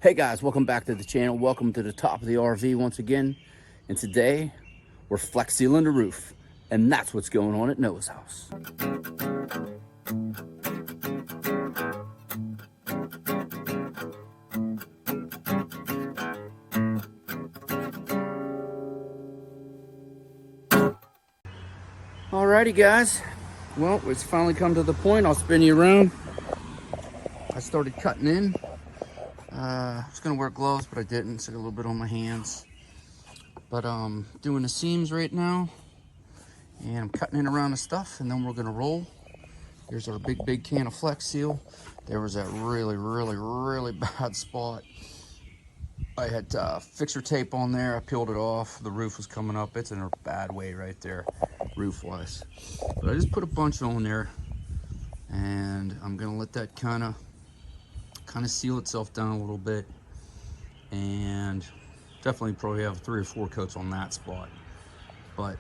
Hey guys, welcome back to the channel. Welcome to the top of the RV once again. And today we're flex sealing the roof, and that's what's going on at Noah's house. Alrighty guys, well, it's finally come to the point. I'll spin you around. I started cutting in. I was gonna wear gloves, but I didn't, so I got a little bit on my hands. But doing the seams right now, and I'm cutting in around the stuff, and then we're gonna roll. Here's our big can of flex seal. There was that really bad spot. I had fixer tape on there. I peeled it off. The roof was coming up. It's in a bad way right there, roof-wise. But I just put a bunch on there, and I'm gonna let that kind of seal itself down a little bit, and definitely probably have 3 or 4 coats on that spot. But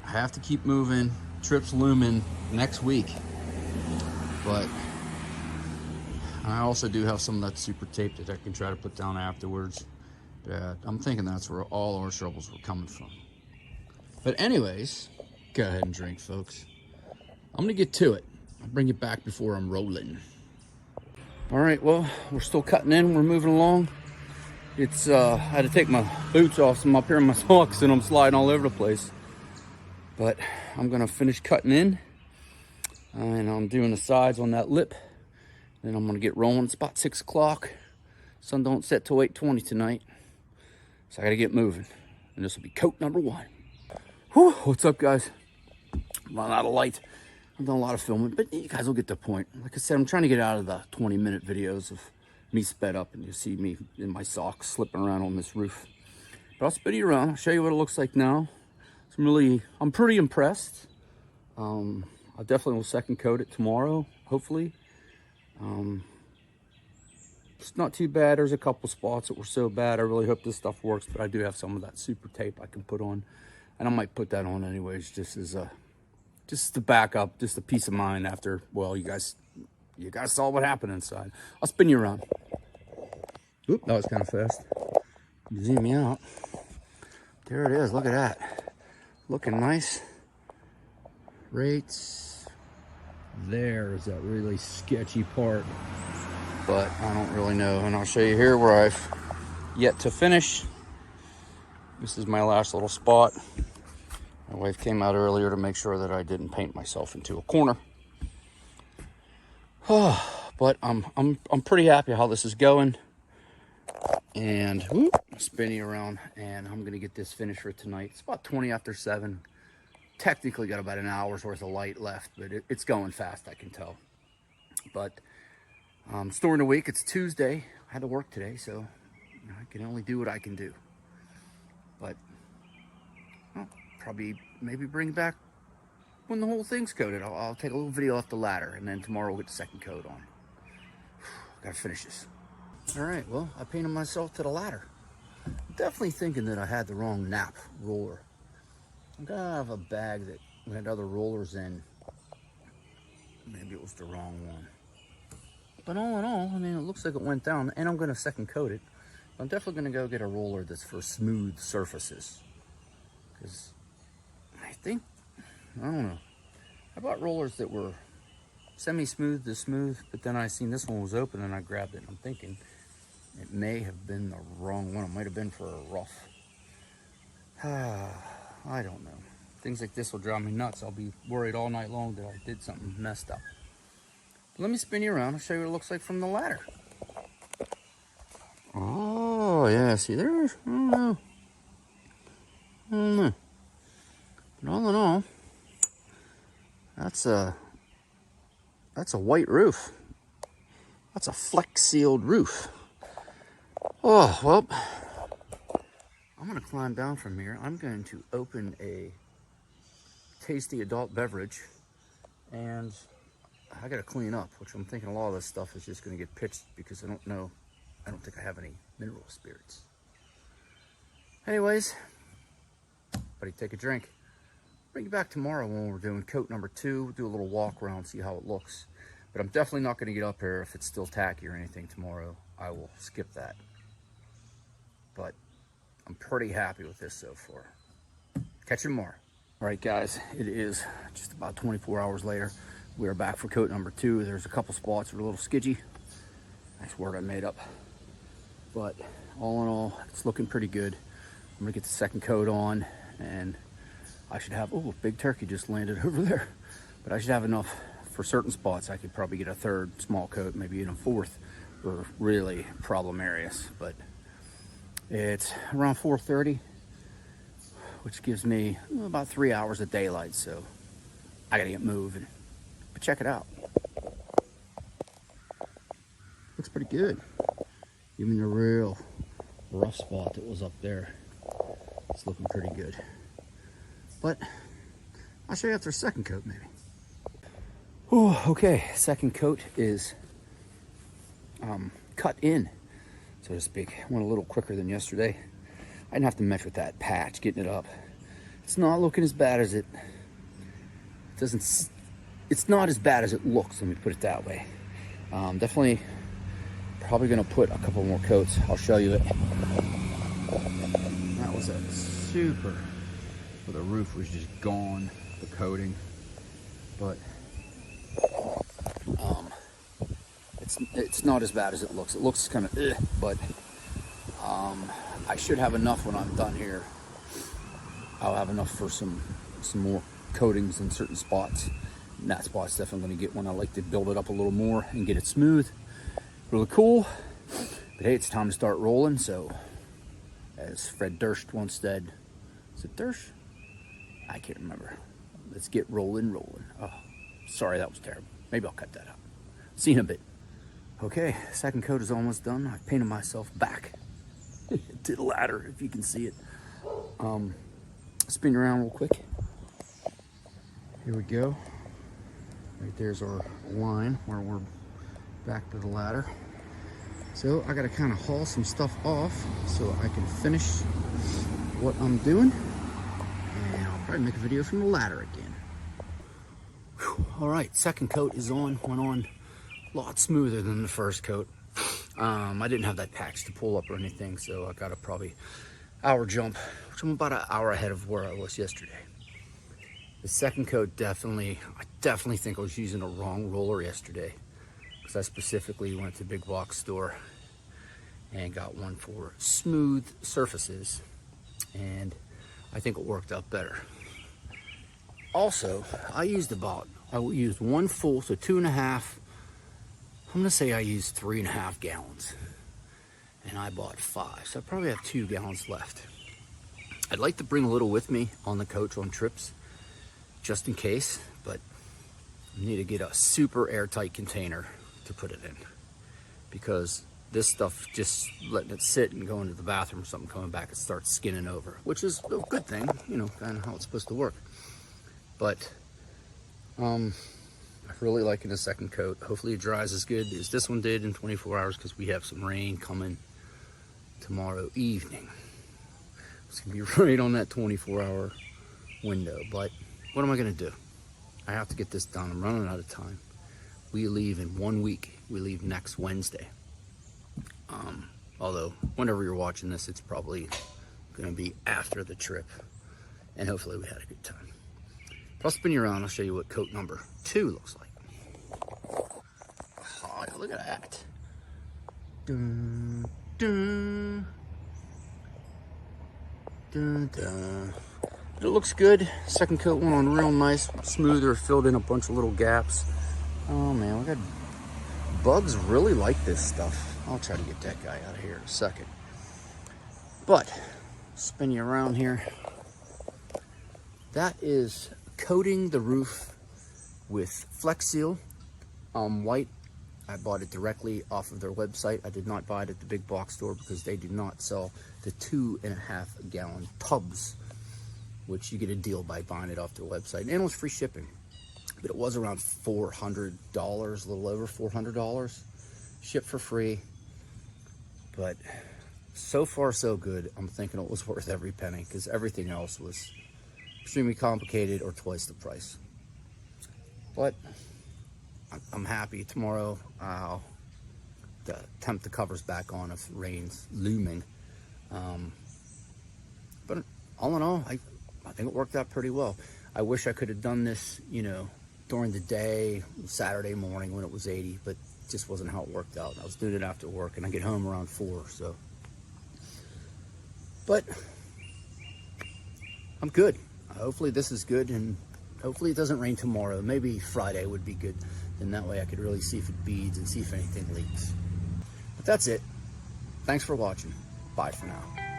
I have to keep moving. Trip's looming next week, but I also do have some of that super tape that I can try to put down afterwards. But I'm thinking that's where all our troubles were coming from. But anyways, go ahead and drink, folks. I'm gonna get to it. I'll bring it back before I'm rolling. All right, well, we're still cutting in. We're moving along. It's I had to take my boots off, so I'm up here in my socks and I'm sliding all over the place. But I'm gonna finish cutting in, and I'm doing the sides on that lip. Then I'm gonna get rolling. It's about 6 o'clock. Sun don't set till 8:20 tonight, so I gotta get moving. And this will be coat number 1. Whew, what's up, guys? I'm running out of light. I've done a lot of filming, but you guys will get the point. Like I said, I'm trying to get out of the 20-minute videos of me sped up, and you see me in my socks slipping around on this roof. But I'll spin you around. I'll show you what it looks like now. I'm pretty impressed. I definitely will second coat it tomorrow, hopefully. It's not too bad. There's a couple spots that were so bad. I really hope this stuff works, but I do have some of that super tape I can put on, and I might put that on anyways, just as a to back up, just a peace of mind after, well, you guys saw what happened inside. I'll spin you around. Oop, that was kind of fast. Zoom me out. There it is, look at that. Looking nice. Right there is that really sketchy part, but I don't really know. And I'll show you here where I've yet to finish. This is my last little spot. My wife came out earlier to make sure that I didn't paint myself into a corner. But I'm pretty happy how this is going. And whoop, spin you around, and I'm gonna get this finished for tonight. It's about 20 after 7. Technically got about an hour's worth of light left, but it's going fast, I can tell. But it's during the week. It's Tuesday. I had to work today, so I can only do what I can do. But probably maybe bring back when the whole thing's coated. I'll take a little video off the ladder, and then tomorrow we'll get the second coat on. Gotta finish this. All right, well, I painted myself to the ladder. I'm definitely thinking that I had the wrong nap roller. I'm gonna have a bag that had other rollers in. Maybe it was the wrong one. But all in all, I mean, it looks like it went down, and I'm gonna second coat it. I'm definitely gonna go get a roller that's for smooth surfaces. Because I don't know. I bought rollers that were semi-smooth to smooth, but then I seen this one was open and I grabbed it, and I'm thinking it may have been the wrong one. It might have been for a rough. I don't know. Things like this will drive me nuts. I'll be worried all night long that I did something messed up. But let me spin you around and show you what it looks like from the ladder. Oh, yeah, see there? I don't know. But all in all, that's a white roof. That's a flex sealed roof. Oh, well, I'm gonna climb down from here. I'm going to open a tasty adult beverage, and I gotta clean up, which I'm thinking a lot of this stuff is just gonna get pitched because I don't think I have any mineral spirits. Anyways, buddy, take a drink. Bring you back tomorrow when we're doing coat number 2. We'll do a little walk around, see how it looks. But I'm definitely not going to get up here if it's still tacky or anything tomorrow. I will skip that. But I'm pretty happy with this so far. Catch you tomorrow. All right, guys, it is just about 24 hours later. We are back for coat number 2. There's a couple spots that are a little skidgy. Nice word I made up. But all in all, it's looking pretty good. I'm gonna get the second coat on, and I should have, oh, big turkey just landed over there. But I should have enough for certain spots. I could probably get a third small coat, maybe even a fourth for really problem areas. But it's around 4:30, which gives me about 3 hours of daylight. So I gotta get moving. But check it out. Looks pretty good. Even the real rough spot that was up there, it's looking pretty good. But I'll show you after a second coat, maybe. Oh, okay, second coat is cut in, so to speak. Went a little quicker than yesterday. I didn't have to mess with that patch, getting it up. It's not looking as bad as it doesn't. It's not as bad as it looks. Let me put it that way. Definitely, probably gonna put a couple more coats. I'll show you it. That was a super. Well, the roof was just gone, the coating, but it's not as bad as it looks. It looks kind of, but I should have enough when I'm done here. I'll have enough for some more coatings in certain spots. And that spot's definitely going to get one. I like to build it up a little more and get it smooth. Really cool. But hey, it's time to start rolling. So, as Fred Durst once said, is it Durst? I can't remember. Let's get rolling. Oh, sorry, that was terrible. Maybe I'll cut that out. See you in a bit. Okay, second coat is almost done. I painted myself back to the ladder, if you can see it. Spin around real quick. Here we go. Right there's our line where we're back to the ladder. So I gotta kind of haul some stuff off so I can finish what I'm doing. And I'll probably make a video from the ladder again. Whew. All right, second coat is on, went on a lot smoother than the first coat. I didn't have that patch to pull up or anything, so I got a probably hour jump, which I'm about an hour ahead of where I was yesterday. The second coat I definitely think I was using a wrong roller yesterday, because I specifically went to the big box store and got one for smooth surfaces, and I think it worked out better. Also, I used one full, so 2.5. I'm gonna say I used 3.5 gallons, and I bought 5, so I probably have 2 gallons left. I'd like to bring a little with me on the coach on trips, just in case, but I need to get a super airtight container to put it in, because this stuff, just letting it sit and going to the bathroom or something, coming back, it starts skinning over, which is a good thing, you know, kind of how it's supposed to work. But I'm really liking the second coat. Hopefully it dries as good as this one did in 24 hours, because we have some rain coming tomorrow evening. It's gonna be right on that 24-hour window, but what am I gonna do? I have to get this done. I'm running out of time. We leave in 1 week. We leave next Wednesday. Although, whenever you're watching this, it's probably gonna be after the trip, and hopefully we had a good time. But I'll spin you around. I'll show you what coat number 2 looks like. Oh, look at that. Dun, dun, dun, dun. But it looks good. Second coat went on real nice, smoother, filled in a bunch of little gaps. Oh man, we got bugs really like this stuff. I'll try to get that guy out of here in a second. But spin you around here. That is coating the roof with flexseal white. I bought it directly off of their website. I did not buy it at the big box store, because they do not sell the 2.5 gallon tubs, which you get a deal by buying it off their website, and it was free shipping. But it was around $400, a little over $400, shipped for free. But so far so good. I'm thinking it was worth every penny, because everything else was extremely complicated or twice the price. But I'm happy. Tomorrow I'll to temp the covers back on if rain's looming. But all in all, I think it worked out pretty well. I wish I could have done this, you know, during the day, Saturday morning when it was 80, but just wasn't how it worked out. I was doing it after work, and I get home around 4, so. But I'm good. Hopefully this is good, and hopefully it doesn't rain tomorrow. Maybe Friday would be good. Then that way I could really see if it beads and see if anything leaks. But that's it. Thanks for watching. Bye for now.